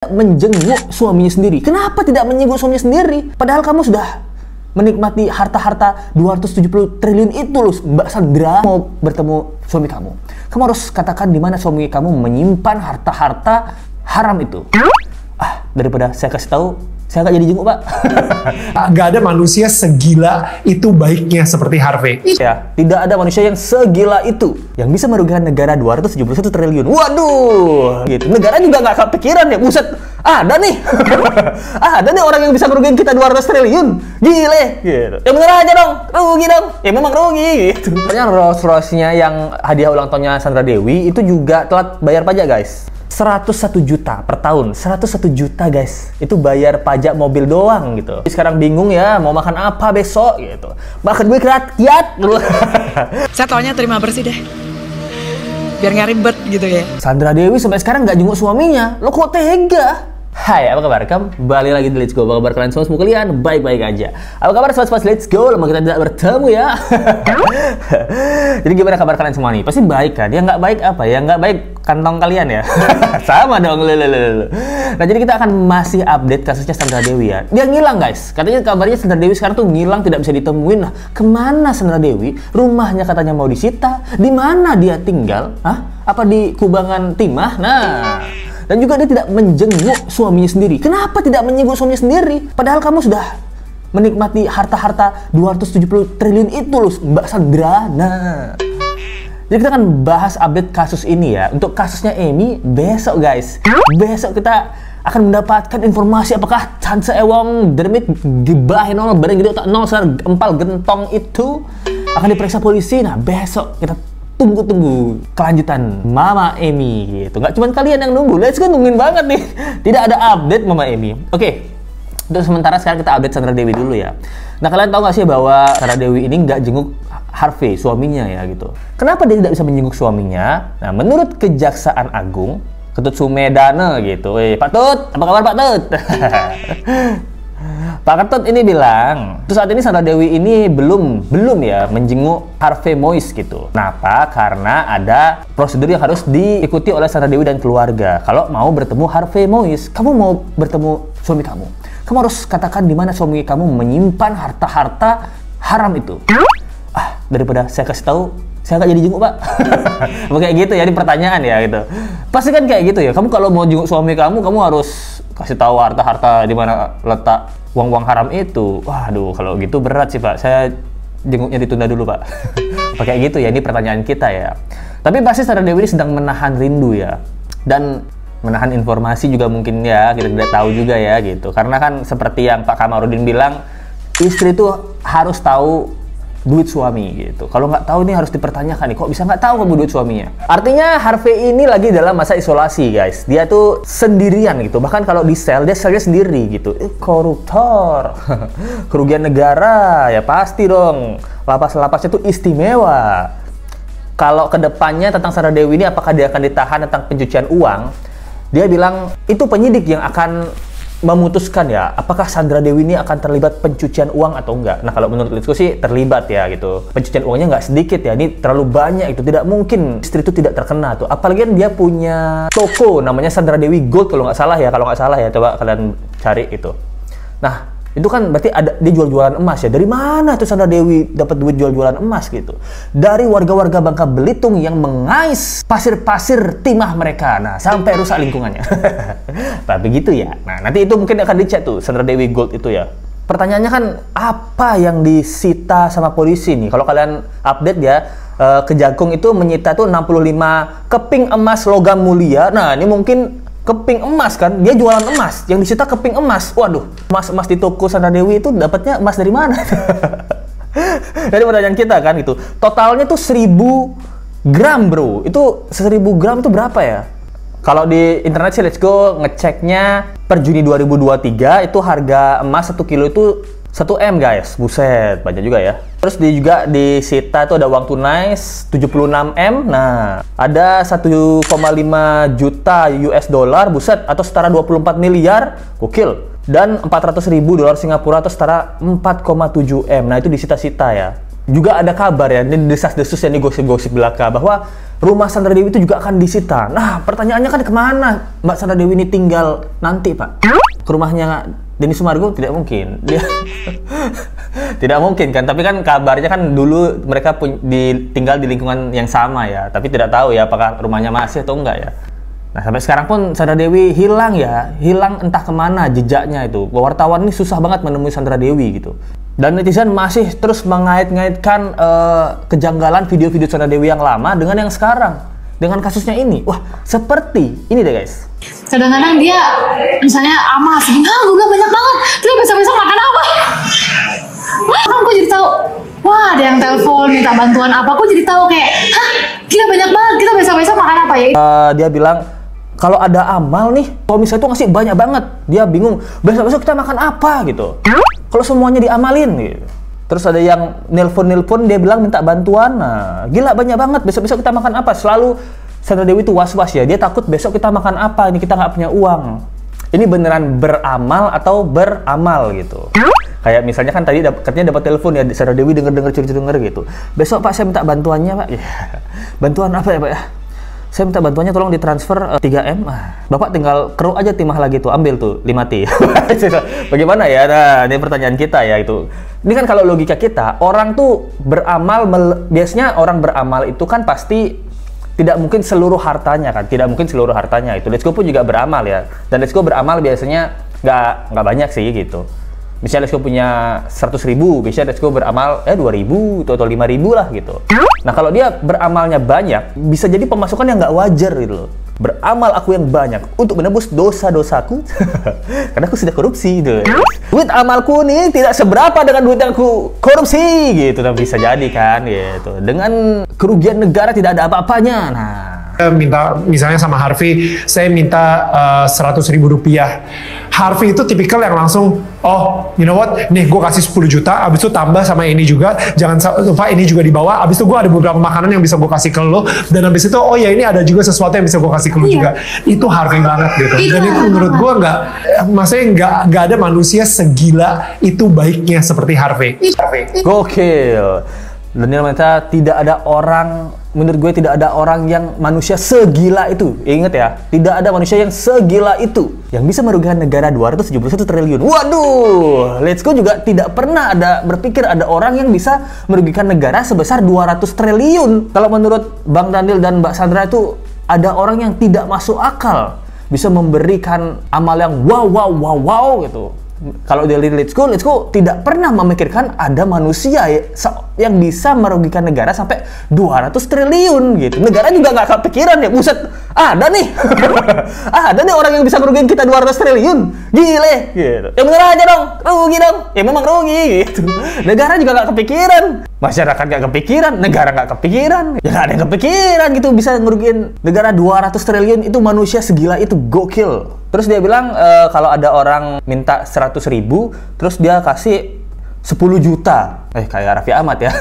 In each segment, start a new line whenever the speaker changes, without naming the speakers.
Menjenguk suaminya sendiri. Kenapa tidak menjenguk suaminya sendiri? Padahal kamu sudah menikmati harta-harta 270 triliun itu loh, Mbak Sandra. Mau bertemu suami kamu, kamu harus katakan di mana suami kamu menyimpan harta-harta haram itu. Daripada saya kasih tahu, saya nggak jadi jenguk, Pak.
Nggak ada manusia segila itu baiknya seperti Harvey.
Ya, tidak ada manusia yang segila itu yang bisa merugikan negara 271 triliun. Waduh, gitu. Negara juga nggak kepikiran ya, buset. Ada nih, ada nih orang yang bisa merugikan kita 200 triliun. Gile, gitu. Ya bener aja dong, rugi dong. Ya memang rugi, gitu. Pokoknya Rolls-Royce-nya yang hadiah ulang tahunnya Sandra Dewi itu juga telat bayar pajak, guys. 101 juta per tahun, 101 juta guys, itu bayar pajak mobil doang gitu. Sekarang bingung ya mau makan apa besok gitu, makan gue rakyat.
Saya taunya terima bersih deh, biar nggak ribet gitu ya.
Sandra Dewi sampai sekarang nggak jenguk suaminya, lo kok tega? Hai, apa kabar? Kembali lagi di Let's Go. Apa kabar kalian semua? Semoga kalian baik-baik aja. Apa kabar sobat-sobat Let's Go? Lama kita tidak bertemu ya. Jadi gimana kabar kalian semua nih? Pasti baik kan? Ya nggak baik apa? Ya nggak baik kantong kalian ya. Sama dong. Nah, jadi kita akan masih update kasusnya Sandra Dewi ya. Dia ngilang guys. Katanya kabarnya Sandra Dewi sekarang tuh ngilang, tidak bisa ditemuin. Nah, kemana Sandra Dewi? Rumahnya katanya mau disita. Di mana dia tinggal? Hah? Apa di Kubangan Timah? Nah. Dan juga dia tidak menjenguk suaminya sendiri. Kenapa tidak menjenguk suaminya sendiri? Padahal kamu sudah menikmati harta-harta 270 triliun itu loh, Mbak Sandra. Nah, jadi kita akan bahas update kasus ini ya. Untuk kasusnya Amy, besok guys. Besok kita akan mendapatkan informasi apakah Chance Ewong Dermit gibahin nol bareng gitu tak nol empal gentong itu akan diperiksa polisi. Nah, besok kita tunggu kelanjutan Mama Amy gitu. Nggak cuma kalian yang nunggu, let's go, nungguin banget nih. Tidak ada update Mama Amy. Oke, untuk sementara sekarang kita update Sandra Dewi dulu ya. Nah, kalian tahu nggak sih bahwa Sandra Dewi ini nggak jenguk Harvey, suaminya ya gitu. Kenapa dia tidak bisa menjenguk suaminya? Nah, menurut Kejaksaan Agung, Ketut Sumedana gitu. Pak Tut, apa kabar Pak Tut? Pak Ketut ini bilang, saat ini Sandra Dewi ini belum ya menjenguk Harvey Moise gitu. Kenapa? Karena ada prosedur yang harus diikuti oleh Sandra Dewi dan keluarga. Kalau mau bertemu Harvey Moise, kamu mau bertemu suami kamu, kamu harus katakan di mana suami kamu menyimpan harta-harta haram itu. Daripada saya kasih tahu, saya nggak jadi jenguk, Pak. Kayak gitu ya, ini pertanyaan ya gitu. Pasti kan kayak gitu ya. Kamu kalau mau jenguk suami kamu, kamu harus kasih tahu harta-harta di mana letak uang-uang haram itu. Waduh, kalau gitu berat sih, Pak. Saya jenguknya ditunda dulu, Pak. Kayak gitu ya, ini pertanyaan kita ya. Tapi pasti Sandra Dewi ini sedang menahan rindu ya. Dan menahan informasi juga mungkin ya, kita tidak tahu juga ya gitu. Karena kan seperti yang Pak Kamarudin bilang, istri itu harus tahu duit suami gitu. Kalau nggak tahu nih harus dipertanyakan nih, kok bisa nggak tahu kamu duit suaminya? Artinya Harvey ini lagi dalam masa isolasi guys. Dia tuh sendirian gitu. Bahkan kalau di sel, dia selnya sendiri gitu. Koruptor. Kerugian negara ya pasti dong. Lapas-lapasnya tuh istimewa. Kalau kedepannya tentang Sandra Dewi ini apakah dia akan ditahan tentang pencucian uang? Dia bilang itu penyidik yang akan memutuskan ya, apakah Sandra Dewi ini akan terlibat pencucian uang atau enggak. Nah, kalau menurut Litsko sih terlibat ya gitu. Pencucian uangnya nggak sedikit ya, ini terlalu banyak itu. Tidak mungkin istri itu tidak terkena tuh. Apalagi kan dia punya toko namanya Sandra Dewi Gold kalau nggak salah ya, coba kalian cari itu. Nah, itu kan berarti ada dia jual-jualan emas ya. Dari mana tuh Sandra Dewi dapat duit jual-jualan emas gitu? Dari warga-warga Bangka Belitung yang mengais pasir-pasir timah mereka. Nah, sampai rusak lingkungannya. Tapi gitu ya. Nah, nanti itu mungkin akan dicek tuh Sandra Dewi Gold itu ya. Pertanyaannya kan apa yang disita sama polisi nih? Kalau kalian update ya, Kejagung itu menyita tuh 65 keping emas logam mulia. Nah, ini mungkin keping emas kan, dia jualan emas, yang disita keping emas. Waduh, emas di toko Sandra Dewi itu dapatnya emas dari mana? Dari pertanyaan kita kan gitu. Totalnya tuh 1000 gram bro. Itu 1000 gram itu berapa ya? Kalau di internet sih Let's Go ngeceknya per Juni 2023 itu harga emas 1 kilo itu 1 M guys. Buset, banyak juga ya. Terus juga disita itu ada uang tunai 76 M. Nah, ada 1,5 juta US dollar, buset, atau setara 24 miliar, gokil. Dan 400.000 dolar Singapura atau setara 4,7 M. Nah, itu disita-sita ya. juga ada kabar ya, ini desas-desus yang digosip-gosip belaka bahwa rumah Sandra Dewi itu juga akan disita. Nah, pertanyaannya kan kemana Mbak Sandra Dewi ini tinggal nanti, Pak? Ke rumahnya Denny Sumargo? Tidak mungkin. Dia tidak mungkin kan, tapi kan kabarnya kan dulu mereka tinggal di lingkungan yang sama ya, tapi tidak tahu ya apakah rumahnya masih atau enggak ya. Nah, sampai sekarang pun Sandra Dewi hilang ya, hilang entah kemana jejaknya itu. Wartawan ini susah banget menemui Sandra Dewi gitu. Dan netizen masih terus mengait-ngaitkan kejanggalan video-video Sandra Dewi yang lama dengan yang sekarang, dengan kasusnya ini. Wah, seperti ini deh guys.
Kadang-kadang dia misalnya ama segini, gue bilang banyak banget, terus besok-besok makan apa? Kan gue jadi tahu, wah ada yang telepon minta bantuan apa, gue jadi tahu kayak, hah gila banyak banget, kita besok-besok makan apa ya?
Dia bilang, kalau ada amal nih, kalau misalnya tuh ngasih banyak banget, dia bingung, besok-besok kita makan apa gitu. Kalau semuanya diamalin gitu. Terus ada yang nelpon, dia bilang minta bantuan, nah gila banyak banget, besok-besok kita makan apa? Selalu Sandra Dewi itu was-was ya, dia takut besok kita makan apa, ini kita nggak punya uang. Ini beneran beramal atau beramal gitu. Kayak misalnya kan tadi katanya dapat telepon ya, Sandra Dewi denger gitu. Besok Pak saya minta bantuannya Pak. Ya. Bantuan apa ya Pak ya? Saya minta bantuannya tolong ditransfer 3M. Bapak tinggal keruk aja timah lagi tuh, ambil tuh 5T. Bagaimana ya? Nah, ini pertanyaan kita ya itu. Ini kan kalau logika kita, orang tuh beramal, biasanya orang beramal itu kan pasti tidak mungkin seluruh hartanya kan, tidak mungkin seluruh hartanya itu. Let's Go pun juga beramal ya. Dan Let's Go beramal biasanya nggak banyak sih gitu. Misalnya Let's Go punya 100.000, biasanya Let's Go beramal 2.000 atau 5.000 lah gitu. Nah kalau dia beramalnya banyak, bisa jadi pemasukan yang nggak wajar gitu loh. Beramal aku yang banyak untuk menebus dosa-dosaku karena aku sudah korupsi gitu. Duit amalku nih tidak seberapa dengan duit yang aku korupsi gitu. Nah, bisa jadi kan gitu. Dengan kerugian negara tidak ada apa-apanya. Nah,
minta misalnya sama Harvey, saya minta 100.000 rupiah. Harvey itu tipikal yang langsung, oh you know what, nih gue kasih 10 juta, abis itu tambah sama ini juga, jangan lupa ini juga dibawa, abis itu gue ada beberapa makanan yang bisa gue kasih ke lo, dan abis itu oh ya ini ada juga sesuatu yang bisa gue kasih ke lo juga. Itu Harvey banget gitu. Dan itu menurut gue maksudnya nggak ada manusia segila itu baiknya seperti Harvey.
gokil. Daniel Mananta, tidak ada orang, menurut gue tidak ada orang yang manusia segila itu. Ingat ya, tidak ada manusia yang segila itu yang bisa merugikan negara 271 triliun. Waduh, Let's Go juga tidak pernah ada berpikir ada orang yang bisa merugikan negara sebesar 200 triliun. Kalau menurut Bang Daniel dan Mbak Sandra itu ada orang yang tidak masuk akal bisa memberikan amal yang wow gitu. Kalau dari Let's Go tidak pernah memikirkan ada manusia yang bisa merugikan negara sampai 200 triliun gitu. Negara juga nggak kepikiran ya, buset, ada nih. Ada nih orang yang bisa merugikan kita 200 triliun. Gile gitu. Ya bener aja dong, rugi dong. Ya memang rugi gitu. Negara juga nggak kepikiran. Masyarakat nggak kepikiran, negara nggak kepikiran. Ya nggak ada yang kepikiran gitu bisa ngerugiin negara 200 triliun, itu manusia segila itu, gokil. Terus dia bilang kalau ada orang minta 100.000, terus dia kasih 10 juta. Kayak Raffi Ahmad ya.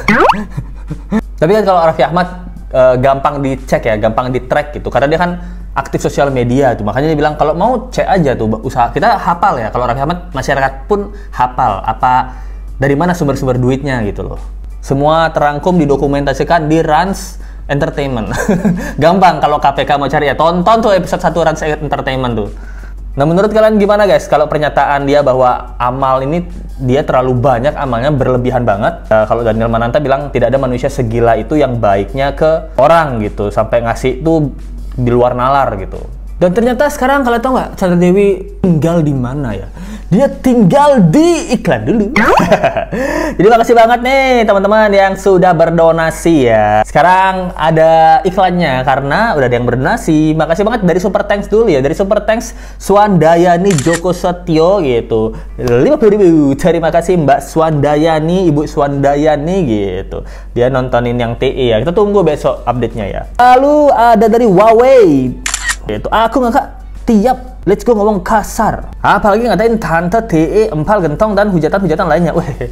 Tapi kan kalau Raffi Ahmad gampang dicek ya, gampang di track gitu. Karena dia kan aktif sosial media tuh. Makanya dia bilang kalau mau cek aja tuh usaha. Kita hafal ya. Kalau Raffi Ahmad, masyarakat pun hafal apa dari mana sumber-sumber duitnya gitu loh. Semua terangkum didokumentasikan di Rans Entertainment. Gampang kalau KPK mau cari ya. Tonton tuh episode 1 Rans Entertainment tuh. Nah menurut kalian gimana guys kalau pernyataan dia bahwa amal ini dia terlalu banyak, amalnya berlebihan banget. Kalau Daniel Mananta bilang tidak ada manusia segila itu yang baiknya ke orang gitu, sampai ngasih tuh di luar nalar gitu. Dan ternyata sekarang kalian tahu nggak Sandra Dewi tinggal di mana ya? Dia tinggal di iklan dulu. Jadi makasih banget nih teman-teman yang sudah berdonasi ya. Sekarang ada iklannya karena udah ada yang berdonasi. Makasih banget dari Super Thanks dulu ya. Dari Super Thanks Swandayani Joko Setio gitu. 50.000. Terima kasih Mbak Swandayani, Ibu Swandayani gitu. Dia nontonin yang TE ya. Kita tunggu besok update-nya ya. Lalu ada dari Huawei. Itu aku ngakak tiap Let's Go ngomong kasar, apalagi ngatain tante TE, empal gentong dan hujatan-hujatan lainnya. Weh,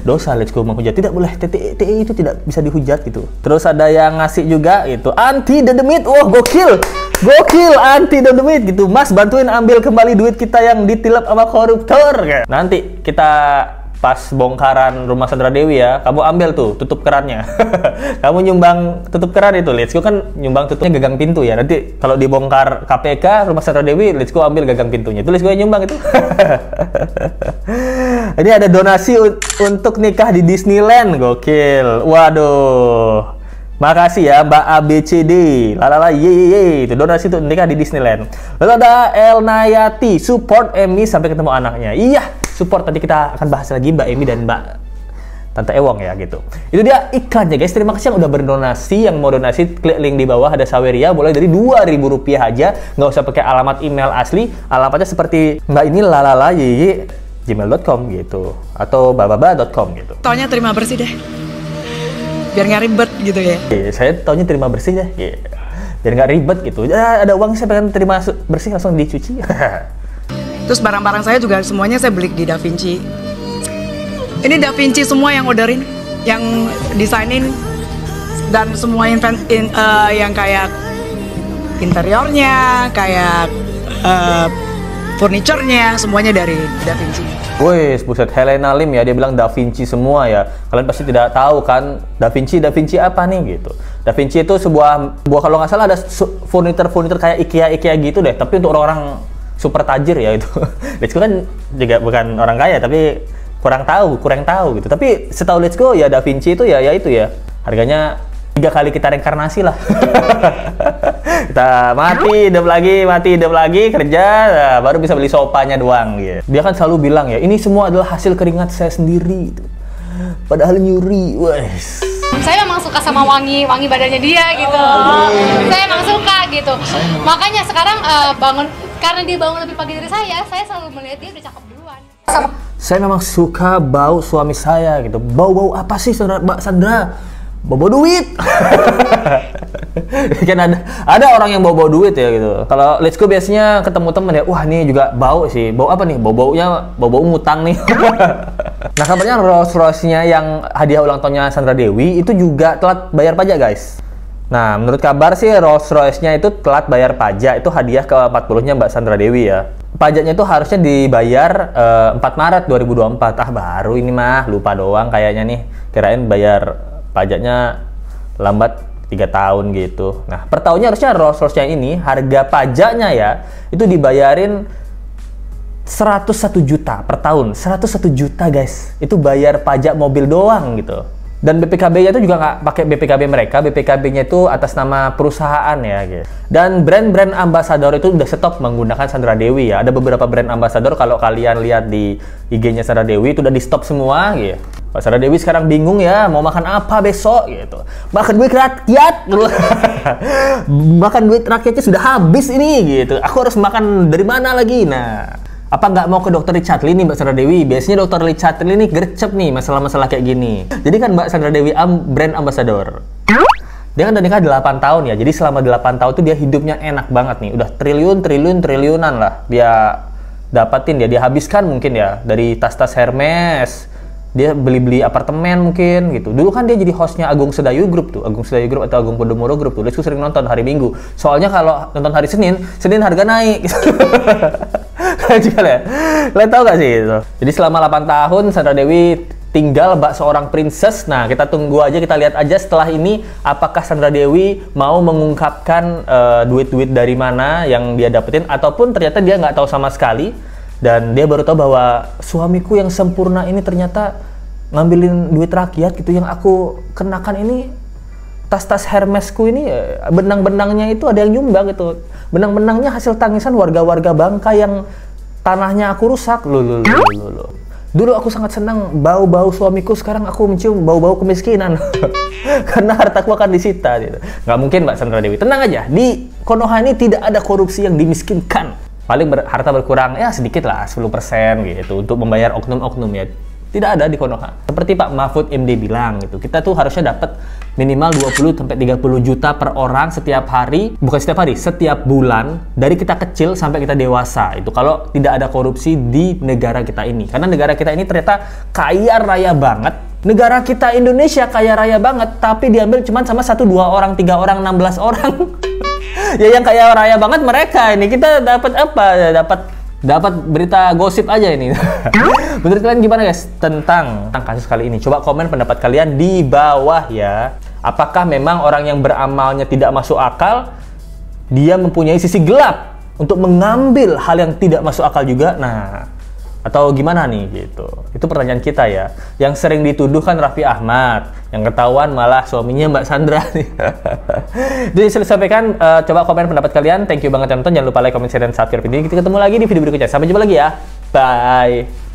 dosa Let's Go menghujat, tidak boleh. TE itu tidak bisa dihujat gitu. Terus ada yang ngasih juga gitu, anti dedemit. Wah, gokil anti dedemit gitu. Mas bantuin ambil kembali duit kita yang ditilap sama koruptor. Nanti kita pas bongkaran rumah Sandra Dewi ya, kamu ambil tuh tutup kerannya. Kamu nyumbang tutup keran itu, Let's Go kan nyumbang tutupnya gagang pintu ya. Nanti kalau dibongkar KPK rumah Sandra Dewi, Let's Go ambil gagang pintunya. Itu Let's Go yang nyumbang itu. Ini ada donasi untuk nikah di Disneyland, gokil. Waduh. Makasih ya Mbak ABCD, lalala ye itu donasi tuh nikah di Disneyland. Lalu ada El Nayati, support Emmy sampai ketemu anaknya. Iya, support, nanti kita akan bahas lagi Mbak Emmy dan Mbak Tante Ewong ya gitu. Itu dia iklannya guys. Terima kasih yang udah berdonasi. Yang mau donasi klik link di bawah, ada Saweria, boleh dari Rp2.000 aja, nggak usah pakai alamat email asli. Alamatnya seperti Mbak ini lalala ye gmail.com gitu atau bababa.com gitu.
Taunya terima bersih deh. Biar nggak ribet gitu ya.
Saya taunya terima bersih deh. Biar nggak ribet gitu. Ya, ada uang saya pengen terima bersih langsung dicuci.
Terus barang-barang saya juga semuanya saya beli di Da Vinci. Ini Da Vinci semua yang orderin, yang desainin, dan semua yang kayak interiornya, kayak furniturnya, semuanya dari Da Vinci.
Wih, buset, Helena Lim ya, dia bilang Da Vinci semua ya. Kalian pasti tidak tahu kan, Da Vinci apa nih gitu. Da Vinci itu sebuah kalau nggak salah ada furnitur kayak IKEA gitu deh, tapi untuk orang-orang super tajir ya itu. Let's Go kan juga bukan orang kaya, tapi kurang tahu gitu. Tapi setahu Let's Go ya Da Vinci itu ya itu ya. Harganya 3 kali kita reinkarnasi lah. Kita mati hidup lagi kerja, nah, baru bisa beli sopanya doang gitu. Dia kan selalu bilang ya, ini semua adalah hasil keringat saya sendiri gitu. Padahal nyuri. Wes.
Saya memang suka sama wangi badannya dia gitu. Saya memang suka gitu. Makanya sekarang karena dia bangun lebih pagi dari saya selalu melihat dia udah cakep duluan.
Saya memang suka bau suami saya gitu. Bau apa sih Mbak Sandra? Bau duit. Kan ada orang yang bau duit ya gitu. Kalau Let's Go biasanya ketemu temen ya, wah ini juga bau sih. Bau apa nih? Bau-baunya ngutang nih. Nah, kabarnya Rolls-Royce-nya yang hadiah ulang tahunnya Sandra Dewi itu juga telat bayar pajak, guys. Nah, menurut kabar sih Rolls-Royce-nya itu telat bayar pajak. Itu hadiah ke-40-nya Mbak Sandra Dewi ya. Pajaknya itu harusnya dibayar 4 Maret 2024. Ah, baru ini mah, lupa doang kayaknya nih. Kirain bayar pajaknya lambat 3 tahun gitu. Nah, per tahunnya harusnya Rolls-Royce-nya ini harga pajaknya ya itu dibayarin 101 juta per tahun. 101 juta guys. Itu bayar pajak mobil doang gitu. Dan BPKB-nya itu juga nggak pakai BPKB mereka. BPKB-nya itu atas nama perusahaan ya gitu. Dan brand-brand ambasador itu udah stop menggunakan Sandra Dewi ya. Ada beberapa brand ambasador kalau kalian lihat di IG-nya Sandra Dewi itu udah di stop semua gitu. Pak Sandra Dewi sekarang bingung ya mau makan apa besok gitu. Makan duit rakyat. Makan duit rakyatnya sudah habis ini gitu. Aku harus makan dari mana lagi? Nah, apa nggak mau ke dokter Richard Lee nih Mbak Sandra Dewi? Biasanya dokter Richard Lee nih gercep nih masalah-masalah kayak gini. Jadi kan Mbak Sandra Dewi brand ambassador. Dia kan udah nikah 8 tahun ya. Jadi selama 8 tahun tuh dia hidupnya enak banget nih. Udah triliunan lah dia dapatin dia habiskan mungkin ya dari tas-tas Hermes. Dia beli apartemen mungkin gitu. Dulu kan dia jadi hostnya Agung Sedayu Group tuh. Agung Sedayu Group atau Agung Podomoro Group tuh. Dia sering nonton hari Minggu. Soalnya kalau nonton hari Senin harga naik. Kalian tahu gak sih itu? Jadi selama 8 tahun Sandra Dewi tinggal bak seorang princess. Nah, kita tunggu aja, kita lihat aja setelah ini apakah Sandra Dewi mau mengungkapkan duit-duit dari mana yang dia dapetin, ataupun ternyata dia nggak tahu sama sekali dan dia baru tahu bahwa suamiku yang sempurna ini ternyata ngambilin duit rakyat gitu. Yang aku kenakan ini tas-tas Hermesku ini benang-benangnya itu ada yang nyumbang gitu. Benang-benangnya hasil tangisan warga-warga Bangka yang tanahnya aku rusak. Loh. Dulu aku sangat senang bau-bau suamiku, sekarang aku mencium bau-bau kemiskinan. Karena hartaku akan disita gitu. Nggak mungkin Mbak Sandra Dewi. Tenang aja, di Konoha ini tidak ada korupsi yang dimiskinkan. Paling harta berkurang ya sedikit lah, 10% gitu untuk membayar oknum-oknum ya. Tidak ada di Konoha. Seperti Pak Mahfud MD bilang gitu, kita tuh harusnya dapat minimal 20-30 juta per orang setiap hari, bukan setiap hari, setiap bulan dari kita kecil sampai kita dewasa. Itu kalau tidak ada korupsi di negara kita ini. Karena negara kita ini ternyata kaya raya banget. Negara kita Indonesia kaya raya banget, tapi diambil cuma sama 1, 2 orang, 3 orang, 16 orang. Ya yang kaya raya banget mereka ini. Kita dapat apa? Dapat dapat berita gosip aja ini. Menurut kalian gimana guys tentang kasus kali ini? Coba komen pendapat kalian di bawah ya. Apakah memang orang yang beramalnya tidak masuk akal, dia mempunyai sisi gelap untuk mengambil hal yang tidak masuk akal juga? Nah, atau gimana nih gitu? Itu pertanyaan kita ya. Yang sering dituduh kan Raffi Ahmad, yang ketahuan malah suaminya Mbak Sandra nih. Jadi sampaikan, coba komen pendapat kalian. Thank you banget yang nonton. Jangan lupa like, comment, share, dan subscribe video ini. Kita ketemu lagi di video berikutnya. Sampai jumpa lagi ya. Bye.